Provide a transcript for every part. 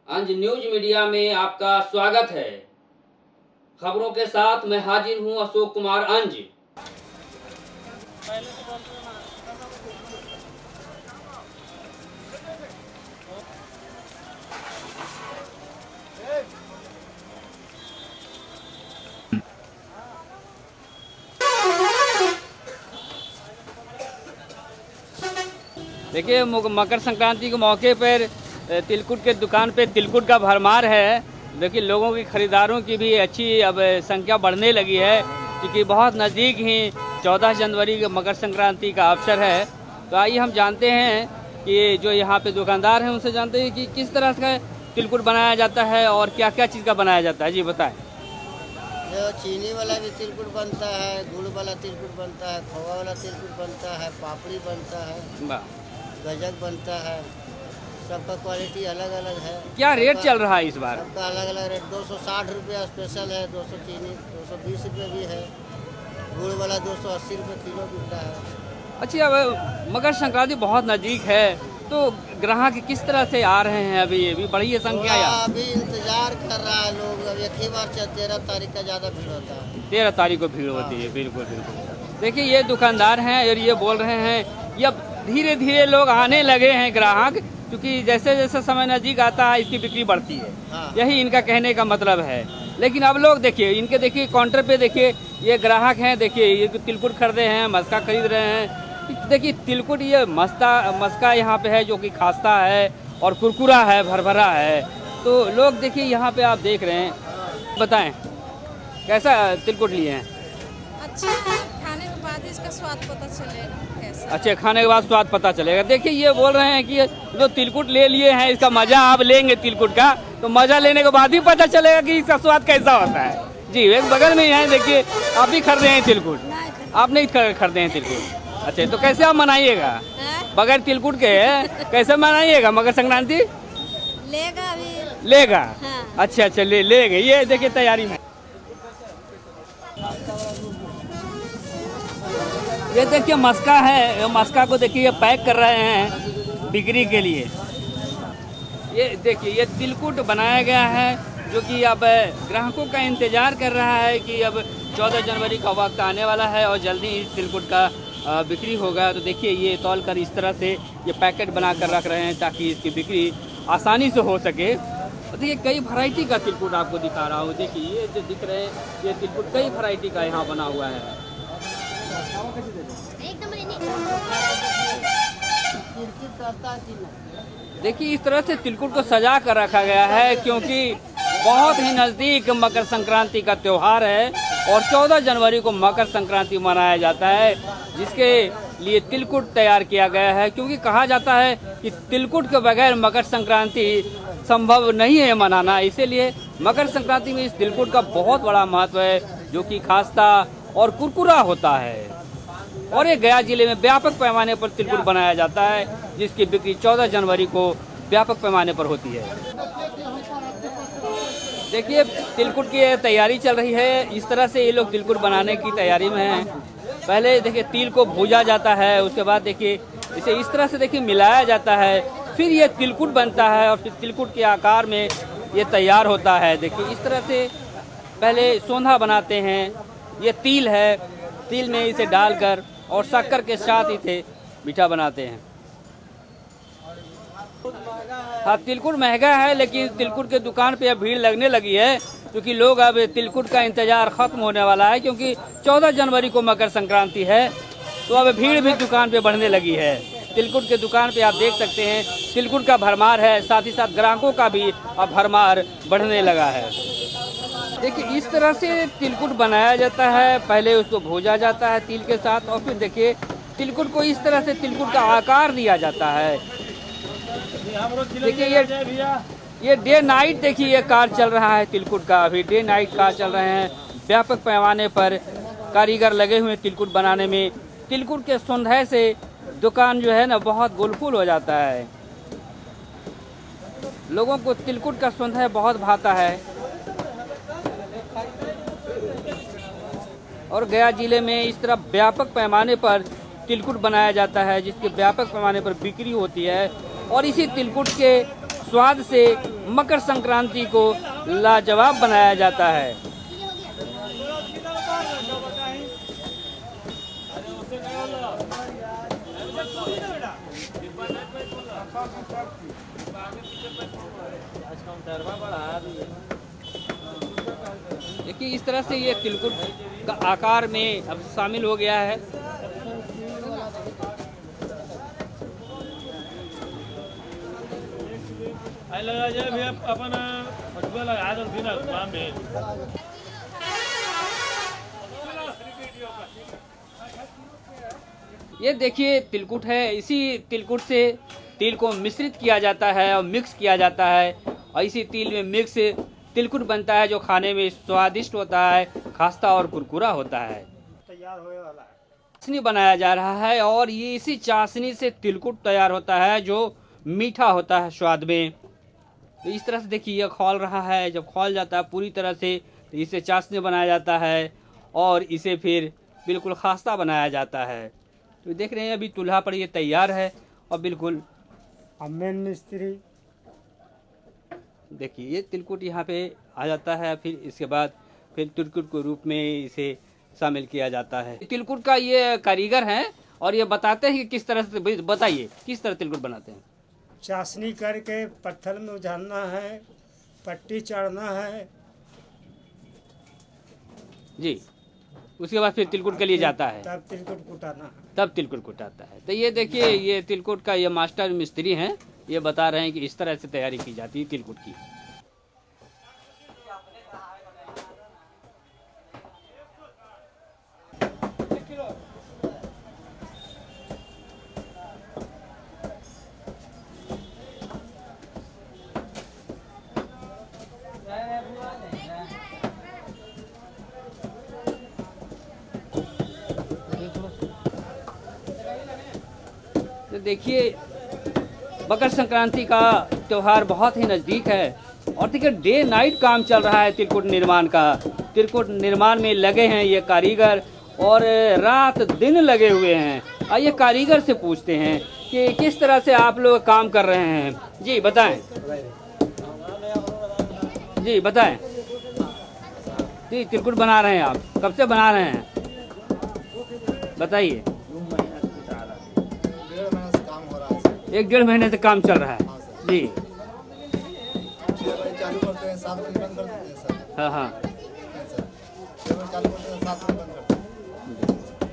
अंज news media में आपका स्वागत है। खबरों के साथ मैं हाजिर हूं अशोक कुमार अंज। देखिए, मकर संक्रांति के मौके पर तिलकुट के दुकान पे तिलकुट का भरमार है। देखिए, लोगों की खरीदारों की भी अच्छी अब संख्या बढ़ने लगी है, क्योंकि बहुत नज़दीक ही 14 जनवरी के मकर संक्रांति का अवसर है। तो आइए हम जानते हैं कि जो यहाँ पे दुकानदार हैं उनसे जानते हैं कि किस तरह का तिलकुट बनाया जाता है और क्या क्या चीज़ का बनाया जाता है। जी बताएं। जो चीनी वाला भी तिलकुट बनता है, गुड़ वाला तिलकुट बनता है, खोवा वाला तिलकुट बनता है, पापड़ी बनता है, गजक बनता है। सबका क्वालिटी अलग अलग है। क्या रेट चल रहा है इस बार? सबका अलग अलग रेट। 260 रुपया स्पेशल है, 200 चीनी, 220 रुपये भी है। गुड़ वाला 280 रुपये किलो बिकता है। अच्छा, अब मकर संक्रांति बहुत नज़दीक है, तो ग्राहक किस तरह से आ रहे हैं? अभी बढ़ी है संख्या या अभी इंतजार कर रहा है लोग। अब एक ही बार 13 तारीख का ज़्यादा भीड़ होता है। 13 तारीख को भीड़ होती है। बिल्कुल बिल्कुल। देखिए, ये दुकानदार हैं और ये बोल रहे हैं कि अब धीरे धीरे लोग आने लगे हैं ग्राहक, क्योंकि जैसे जैसे समय नज़दीक आता है इसकी बिक्री बढ़ती है। यही इनका कहने का मतलब है। लेकिन अब लोग देखिए, इनके देखिए काउंटर पे देखिए, ये ग्राहक हैं, देखिए ये तिलकुट खरीदे हैं, मस्का खरीद रहे हैं। देखिए, तिलकुट ये मस्का यहाँ पे है जो कि खास्ता है और कुरकुरा है, भरभरा है। तो लोग देखिए यहाँ पे आप देख रहे हैं। बताएं कैसा तिलकुट लिए हैं? अच्छा, खाने के बाद इसका स्वाद पता चलेगा कैसा। अच्छा, खाने के बाद स्वाद पता चलेगा। देखिए, ये बोल रहे हैं कि जो तिलकुट ले लिए हैं इसका मजा आप लेंगे तिलकुट का, तो मजा लेने के बाद ही पता चलेगा कि इसका स्वाद कैसा होता है। जी, एक बगल में ही है, देखिए आप भी खरीदे हैं तिलकुट? आप नहीं खरीदे हैं तिलकुट? अच्छा, तो कैसे आप मनाइएगा बगैर तिलकुट के? कैसे मनाइएगा मकर संक्रांति? लेगा अभी। लेगा? हाँ। अच्छा, लेगा। ये देखिए तैयारी में, ये देखिए मस्का है। मस्का को देखिए ये पैक कर रहे हैं बिक्री के लिए। ये देखिए, ये तिलकुट बनाया गया है जो कि अब ग्राहकों का इंतजार कर रहा है कि अब 14 जनवरी का वक्त आने वाला है और जल्दी इस तिलकुट का बिक्री होगा। तो देखिए, ये तौल कर इस तरह से ये पैकेट बना कर रख रहे हैं ताकि इसकी बिक्री आसानी से हो सके। देखिए, कई वैरायटी का तिलकुट आपको दिखा रहा हूँ। देखिए, ये जो दिख रहे हैं ये तिलकुट कई वैरायटी का यहाँ बना हुआ है। देखिए, इस तरह से तिलकुट को सजा कर रखा गया है, क्योंकि बहुत ही नज़दीक मकर संक्रांति का त्यौहार है और 14 जनवरी को मकर संक्रांति मनाया जाता है, जिसके लिए तिलकुट तैयार किया गया है। क्योंकि कहा जाता है कि तिलकुट के बगैर मकर संक्रांति संभव नहीं है मनाना, इसीलिए मकर संक्रांति में इस तिलकुट का बहुत बड़ा महत्व है, जो कि खास्ता और कुरकुरा होता है। और ये गया जिले में व्यापक पैमाने पर तिलकुट बनाया जाता है, जिसकी बिक्री 14 जनवरी को व्यापक पैमाने पर होती है। देखिए, तिलकुट की तैयारी चल रही है। इस तरह से ये लोग तिलकुट बनाने की तैयारी में हैं। पहले देखिए तिल को भूजा जाता है, उसके बाद देखिए इसे इस तरह से देखिए मिलाया जाता है, फिर ये तिलकुट बनता है और फिर तिलकुट के आकार में ये तैयार होता है। देखिए, इस तरह से पहले सोंधा बनाते हैं। ये तिल है, तिल में इसे डालकर और शक्कर के साथ इसे मीठा बनाते हैं। हाँ, तिलकुट महंगा है, लेकिन तिलकुट के दुकान पे अब भीड़ लगने लगी है, क्योंकि लोग अब तिलकुट का इंतजार खत्म होने वाला है, क्योंकि 14 जनवरी को मकर संक्रांति है। तो अब भीड़ भी दुकान पे बढ़ने लगी है। तिलकुट के दुकान पे आप देख सकते हैं तिलकुट का भरमार है, साथ ही साथ ग्राहकों का भी अब भरमार बढ़ने लगा है। देखिए, इस तरह से तिलकुट बनाया जाता है। पहले उसको भूजा जाता है तिल के साथ, और फिर देखिए तिलकुट को इस तरह से तिलकुट का आकार दिया जाता है। देखिए, ये डे नाइट देखिए ये कार्य चल रहा है तिलकुट का। अभी डे नाइट कार्य चल रहे हैं। व्यापक पैमाने पर कारीगर लगे हुए तिलकुट बनाने में। तिलकुट के सौंदर्य से दुकान जो है ना बहुत गुलफुल हो जाता है। लोगों को तिलकुट का सौंदर्य बहुत भाता है। और गया जिले में इस तरह व्यापक पैमाने पर तिलकुट बनाया जाता है, जिसके व्यापक पैमाने पर बिक्री होती है। और इसी तिलकुट के स्वाद से मकर संक्रांति को लाजवाब बनाया जाता है। देखिए इस तरह से ये तिलकुट का आकार में अब शामिल हो गया है। ये देखिए तिलकुट है, इसी तिलकुट से तिल को मिश्रित किया जाता है और मिक्स किया जाता है और इसी तिल में मिक्स तिलकुट बनता है जो खाने में स्वादिष्ट होता है, खास्ता और कुरकुरा होता है। तैयार होने वाला है, चाशनी बनाया जा रहा है और ये इसी चाशनी से तिलकुट तैयार होता है जो मीठा होता है स्वाद में। तो इस तरह से देखिए ये खौल रहा है, जब खौल जाता है पूरी तरह से तो इसे चाशनी बनाया जाता है और इसे फिर बिल्कुल खास्ता बनाया जाता है। तो देख रहे हैं अभी चूल्हा पर ये तैयार है और बिल्कुल मेन मिस्त्री देखिए ये तिलकुट यहाँ पे आ जाता है, फिर इसके बाद फिर तिलकुट के रूप में इसे शामिल किया जाता है। तिलकुट का ये कारीगर हैं और ये बताते हैं कि किस तरह से, बताइए किस तरह तिलकुट बनाते हैं। चाशनी करके पत्थर में उझालना है, पट्टी चढ़ना है जी, उसके बाद फिर तिलकुट के लिए जाता है, तब तिलकुट कुटाना है। तब तिलकुट कुटाता है। तो ये देखिए ये तिलकुट का ये मास्टर मिस्त्री हैं, ये बता रहे हैं कि इस तरह से तैयारी की जाती है तिलकुट की। तो देखिए मकर संक्रांति का त्यौहार बहुत ही नज़दीक है और देखिए डे नाइट काम चल रहा है तिलकुट निर्माण का। तिलकुट निर्माण में लगे हैं ये कारीगर और रात दिन लगे हुए हैं। आइए कारीगर से पूछते हैं कि किस तरह से आप लोग काम कर रहे हैं। जी बताएं, जी बताएं। जी तिलकुट बना रहे हैं आप, कब से बना रहे हैं बताइए। 1-1.5 महीने से काम चल रहा है जी। चालू करते हैं 7 बजे बंद कर देते हैं सर। हाँ हाँ चालू करते हैं 7 बजे बंद करते हैं,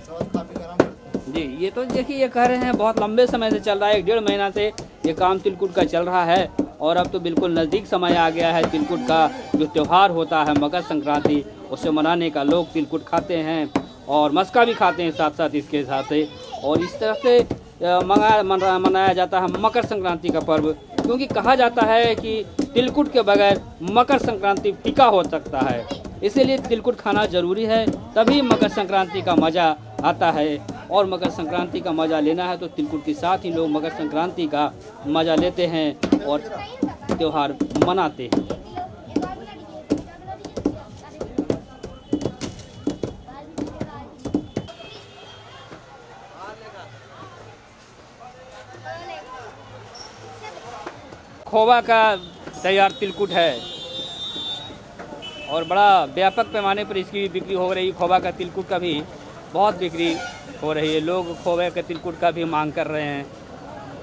सब काफी आराम करते हैं। जी। ये तो देखिए ये कह रहे हैं बहुत लंबे समय से चल रहा है, 1-1.5 महीना से ये काम तिलकुट का चल रहा है और अब तो बिल्कुल नज़दीक समय आ गया है। तिलकुट का जो त्यौहार होता है मकर संक्रांति, उसे मनाने का लोग तिलकुट खाते हैं और मस्का भी खाते हैं साथ साथ इसके साथ से। और इस तरह से मनाया जाता है मकर संक्रांति का पर्व, क्योंकि कहा जाता है कि तिलकुट के बगैर मकर संक्रांति फीका हो सकता है। इसीलिए तिलकुट खाना जरूरी है, तभी मकर संक्रांति का मज़ा आता है। और मकर संक्रांति का मज़ा लेना है तो तिलकुट के साथ ही लोग मकर संक्रांति का मज़ा लेते हैं और त्यौहार मनाते हैं। खोवा का तैयार तिलकुट है और बड़ा व्यापक पैमाने पर इसकी बिक्री हो रही है। खोवा का तिलकुट का भी बहुत बिक्री हो रही है, लोग खोवे के तिलकुट का भी मांग कर रहे हैं,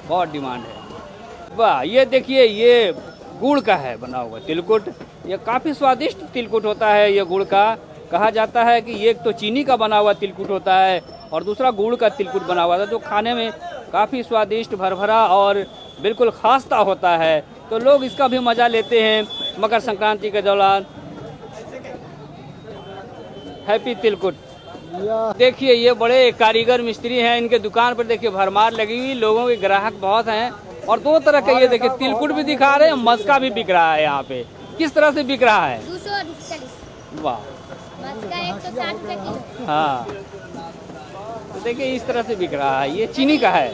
बहुत डिमांड है। वाह, ये देखिए ये गुड़ का है बना हुआ तिलकुट, ये काफ़ी स्वादिष्ट तिलकुट होता है। ये गुड़ का कहा जाता है कि एक तो चीनी का बना हुआ तिलकुट होता है और दूसरा गुड़ का तिलकुट बना हुआ था, जो खाने में काफ़ी स्वादिष्ट भरभरा और बिल्कुल खास्ता होता है। तो लोग इसका भी मज़ा लेते हैं मकर संक्रांति के दौरान। हैप्पी तिलकुट। देखिए ये बड़े कारीगर मिस्त्री हैं, इनके दुकान पर देखिए भरमार लगी हुई, लोगों के ग्राहक बहुत हैं और 2 तरह के ये देखिए तिलकुट भी दिखा रहे हैं, मस्का भी बिक रहा है यहाँ पे। किस तरह से बिक रहा है? 240। वाह, मस्का 160 रुपए किलो। हाँ तो देखिए इस तरह से बिक रहा है। ये चीनी का है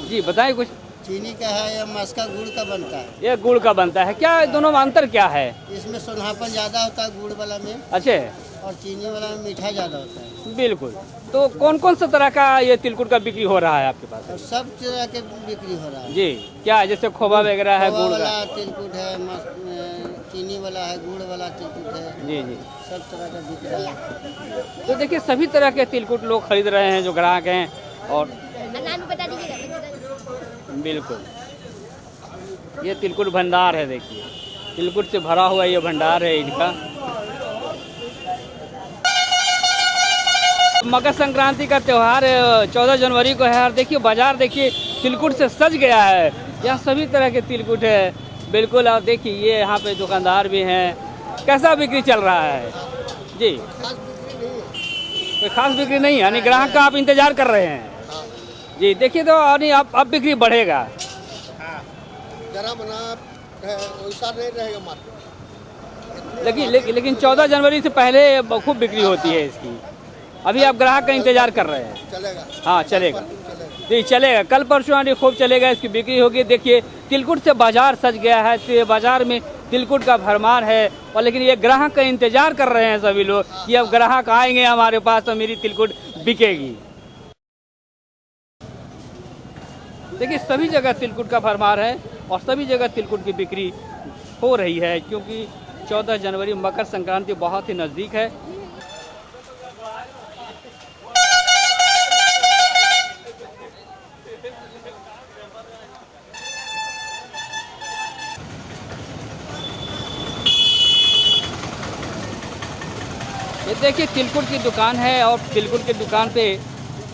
जी, बताइए कुछ। चीनी का है या मस्का गुड़ का बनता है? ये गुड़ का बनता है। क्या दोनों में अंतर क्या है? इसमें सोनापन ज़्यादा होता है गुड़ वाला में अच्छे और चीनी वाला में मीठा ज़्यादा होता है। बिल्कुल। तो कौन कौन सा तरह का ये तिलकुट का बिक्री हो रहा है आपके पास? और सब तरह के बिक्री हो रहा है। जी, क्या है? जैसे खोवा वगैरह है, खोवा गुड़ वाला का? तिलकुट है, चीनी वाला है, गुड़ वाला तिलकुट है, जी जी। सब तरह का बिक रहा है। तो देखिए सभी तरह के तिलकुट लोग खरीद रहे हैं जो ग्राहक हैं। और नाम बता दीजिएगा। बिल्कुल ये तिलकुट भंडार है, देखिए तिलकुट से भरा हुआ ये भंडार है इनका। मकर संक्रांति का त्यौहार 14 जनवरी को है और देखिए बाजार देखिए तिलकुट से सज गया है। यहाँ सभी तरह के तिलकुट है बिल्कुल। और देखिए ये यहाँ पे दुकानदार भी हैं। कैसा बिक्री चल रहा है जी? कोई खास बिक्री नहीं है, यानी ग्राहक का आप इंतजार कर रहे हैं जी। देखिए तो यानी अब बिक्री बढ़ेगा। जरा बना वैसा नहीं रहेगा मार्केट। लेकिन 14 जनवरी से पहले खूब बिक्री होती है इसकी। अभी आप ग्राहक का इंतजार कर रहे हैं। चलेगा। हाँ चलेगा जी, चलेगा। कल परसों आने खूब चलेगा, इसकी बिक्री होगी। देखिए तिलकुट से बाजार सज गया है, तो बाजार में तिलकुट का भरमार है। और लेकिन ये ग्राहक का इंतजार कर रहे हैं सभी लोग कि अब ग्राहक आएंगे हमारे पास तो मेरी तिलकुट बिकेगी। देखिए सभी जगह तिलकुट का भरमार है और सभी जगह तिलकुट की बिक्री हो रही है, क्योंकि 14 जनवरी मकर संक्रांति बहुत ही नज़दीक है। ये देखिए तिलकुट की दुकान है और तिलकुट की दुकान पे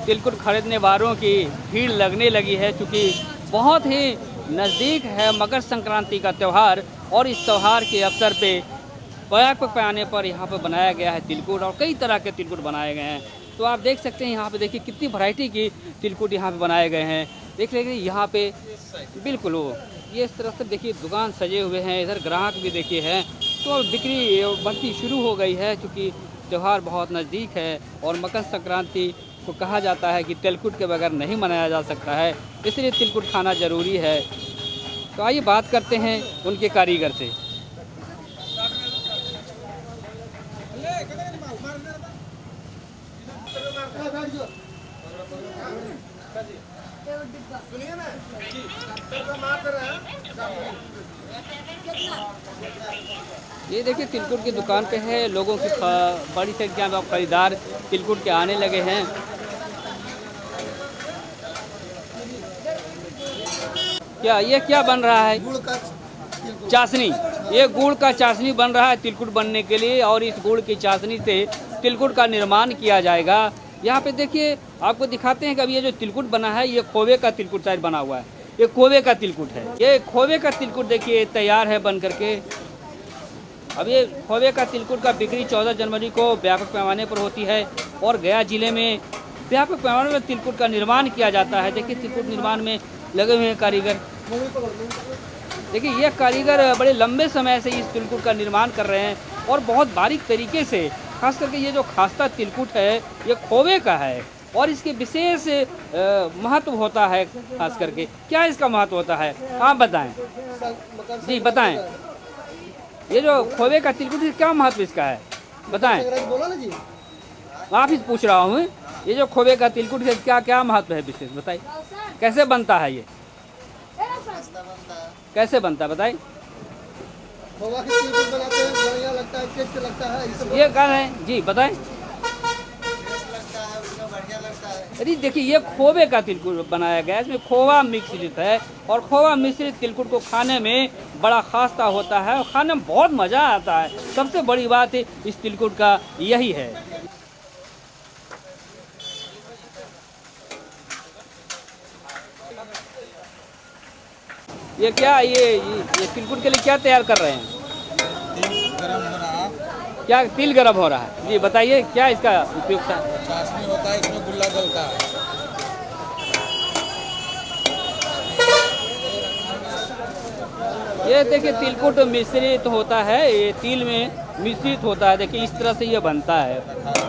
तिलकुट खरीदने वालों की भीड़ लगने लगी है, क्योंकि बहुत ही नज़दीक है मकर संक्रांति का त्यौहार। और इस त्यौहार के अवसर पे व्यापक पैमाने पर यहाँ पर बनाया गया है तिलकुट और कई तरह के तिलकुट बनाए गए हैं। तो आप देख सकते हैं यहाँ पे देखिए कितनी वैरायटी की तिलकुट यहाँ पे बनाए गए हैं। देख लीजिए यहाँ पे बिल्कुल वो ये इस तरह से देखिए दुकान सजे हुए हैं, इधर ग्राहक भी देखिए हैं। तो अब बिक्री बढ़ती शुरू हो गई है, क्योंकि त्यौहार बहुत नज़दीक है और मकर संक्रांति को कहा जाता है कि तिलकुट के बगैर नहीं मनाया जा सकता है, इसलिए तिलकुट खाना ज़रूरी है। तो आइए बात करते हैं उनके कारीगर से। ये देखिए तिलकुट की दुकान पे है, लोगों की बड़ी संख्या में खरीदार तिलकुट के आने लगे हैं। ये क्या बन रहा है? गुड़ का चाशनी। ये गुड़ का चाशनी बन रहा है तिलकुट बनने के लिए, और इस गुड़ की चाशनी से तिलकुट का निर्माण किया जाएगा। यहाँ पे देखिए आपको दिखाते हैं कि अभी ये जो तिलकुट बना है ये खोवे का तिलकुट शायद बना हुआ है। ये खोवे का तिलकुट है। ये खोवे का तिलकुट देखिए तैयार है बन करके। अब ये खोवे का तिलकुट का बिक्री 14 जनवरी को व्यापक पैमाने पर होती है और गया जिले में व्यापक पैमाने पर तिलकुट का निर्माण किया जाता है। देखिए तिलकुट निर्माण में लगे हुए हैं कारीगर। देखिए ये कारीगर बड़े लंबे समय से इस तिलकुट का निर्माण कर रहे हैं और बहुत बारीक तरीके से। खास करके ये जो खास्ता तिलकुट है ये खोवे का है और इसके विशेष महत्व होता है। खास करके क्या इसका महत्व होता है आप बताएं जी, बताएं। ये जो खोवे का तिलकुट है क्या महत्व इसका है बताएं। बोला ना जी, आप ही पूछ रहा हूँ। ये जो खोवे का तिलकुट है क्या क्या महत्व है विशेष बताइए। कैसे बनता है ये, कैसे बनता है बताइए। खोवा की तिलकुट बनाते हैं, बढ़िया लगता है, टेस्ट लगता है। ये क्या है जी बताएं। अरे देखिए ये खोवे का तिलकुट बनाया गया है, इसमें खोवा मिश्रित है और खोवा मिश्रित तिलकुट को खाने में बड़ा खास्ता होता है और खाने में बहुत मज़ा आता है। सबसे बड़ी बात है इस तिलकुट का यही है। ये क्या ये तिलकुट के लिए क्या तैयार कर रहे हैं? गरम हो रहा है, क्या तिल गरम हो रहा है जी बताइए क्या इसका उपयोगिता है? चाशनी होता है, इसमें गुल्ला जलता है। ये देखिए तिलकुट मिश्रित होता है, ये तिल में मिश्रित होता है। देखिए इस तरह से ये बनता है।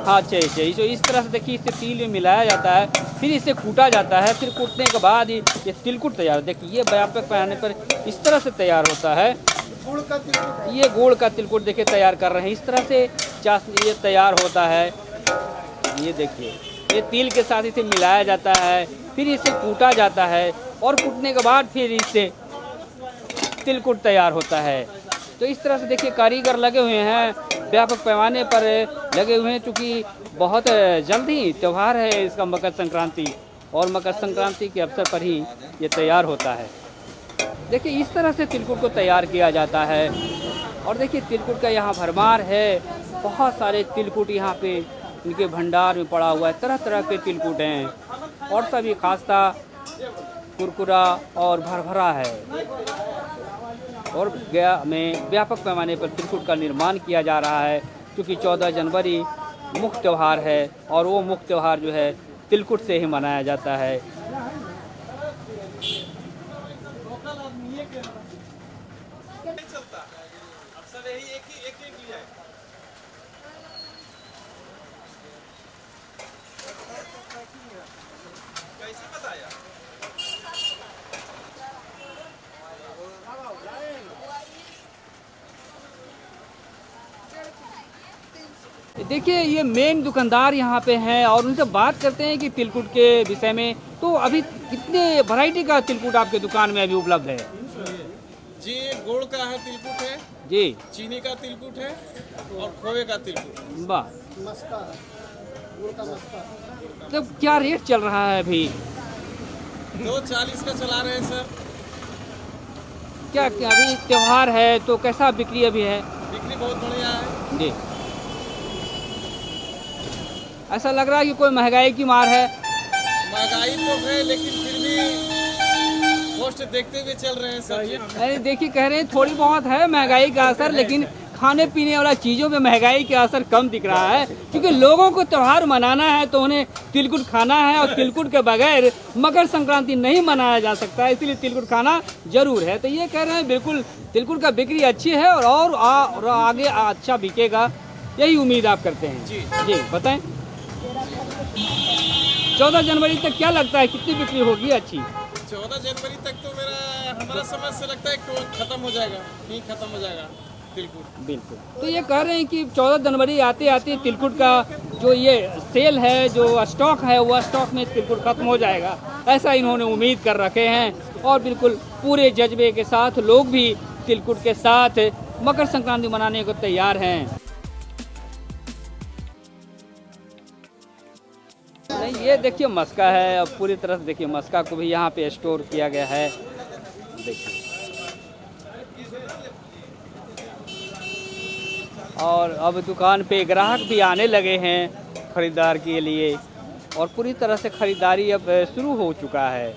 हाँ चाहिए इस तरह से देखिए इसे तिल में मिलाया जाता है, फिर इसे कूटा जाता है, फिर कूटने के बाद ये तिलकुट तैयार। देखिए ये व्यापक पैमाने पर इस तरह से तैयार होता है। गुड़ का तिलकुट, ये गुड़ का तिलकुट देखिए तैयार कर रहे हैं। इस तरह से चाशनी ये तैयार होता है। ये देखिए ये तिल के साथ इसे मिलाया जाता है, फिर इसे कूटा जाता है और कूटने के बाद फिर इससे तिलकुट तैयार होता है। तो इस तरह से देखिए कारीगर लगे हुए हैं, व्यापक पैमाने पर लगे हुए हैं, चूँकि बहुत जल्द ही त्यौहार है इसका मकर संक्रांति, और मकर संक्रांति के अवसर पर ही ये तैयार होता है। देखिए इस तरह से तिलकुट को तैयार किया जाता है। और देखिए तिलकुट का यहाँ भरमार है, बहुत सारे तिलकुट यहाँ पे इनके भंडार में पड़ा हुआ है, तरह तरह के तिलकुट हैं और सभी खास्ता, कुरकुरा और भरभरा है। और गया में व्यापक पैमाने पर तिलकुट का निर्माण किया जा रहा है, क्योंकि 14 जनवरी मुख्य त्यौहार है और वो मुख्य त्यौहार जो है तिलकुट से ही मनाया जाता है। देखिए ये मेन दुकानदार यहाँ पे हैं और उनसे बात करते हैं कि तिलकुट के विषय में। तो अभी कितने वैरायटी का तिलकुट आपके दुकान में अभी उपलब्ध है? जी गुड़ का है तिलकुट है जी, चीनी का तिलकुट है और खोए का तिलकुट। वाह, तो क्या रेट चल रहा है अभी? 240 का चला रहे हैं सर। क्या अभी त्योहार है तो कैसा बिक्री अभी है? बिक्री बहुत बढ़िया है जी। ऐसा लग रहा है कि कोई महंगाई की मार है? महंगाई तो है लेकिन फिर भी कॉस्ट देखते हुए चल रहे हैं सर जी। अरे देखिए कह रहे हैं थोड़ी बहुत है महंगाई का असर, लेकिन खाने पीने वाला चीज़ों में महंगाई का असर कम दिख रहा है, क्योंकि लोगों को त्यौहार मनाना है तो उन्हें तिलकुट खाना है और तिलकुट के बगैर मकर संक्रांति नहीं मनाया जा सकता है, इसलिए तिलकुट खाना जरूर है। तो ये कह रहे हैं बिल्कुल तिलकुट का बिक्री अच्छी है और आगे अच्छा बिकेगा, यही उम्मीद आप करते हैं? जी बताएं। 14 जनवरी तक क्या लगता है कितनी बिक्री होगी अच्छी? 14 जनवरी तक तो हमारा समझ से लगता है कि खत्म हो जाएगा, नहीं खत्म हो जाएगा तिलकुट। बिल्कुल। तो ये कह रहे हैं कि 14 जनवरी आते आते तिलकुट का जो ये सेल है, जो स्टॉक है, वो स्टॉक में तिलकुट खत्म हो जाएगा, ऐसा इन्होंने उम्मीद कर रखे हैं। और बिल्कुल पूरे जज्बे के साथ लोग भी तिलकुट के साथ मकर संक्रांति मनाने को तैयार हैं। नहीं, ये देखिए मस्का है, अब पूरी तरह से देखिए मस्का को भी यहाँ पे स्टोर किया गया है। देखिए और अब दुकान पे ग्राहक भी आने लगे हैं खरीदार के लिए और पूरी तरह से खरीदारी अब शुरू हो चुका है।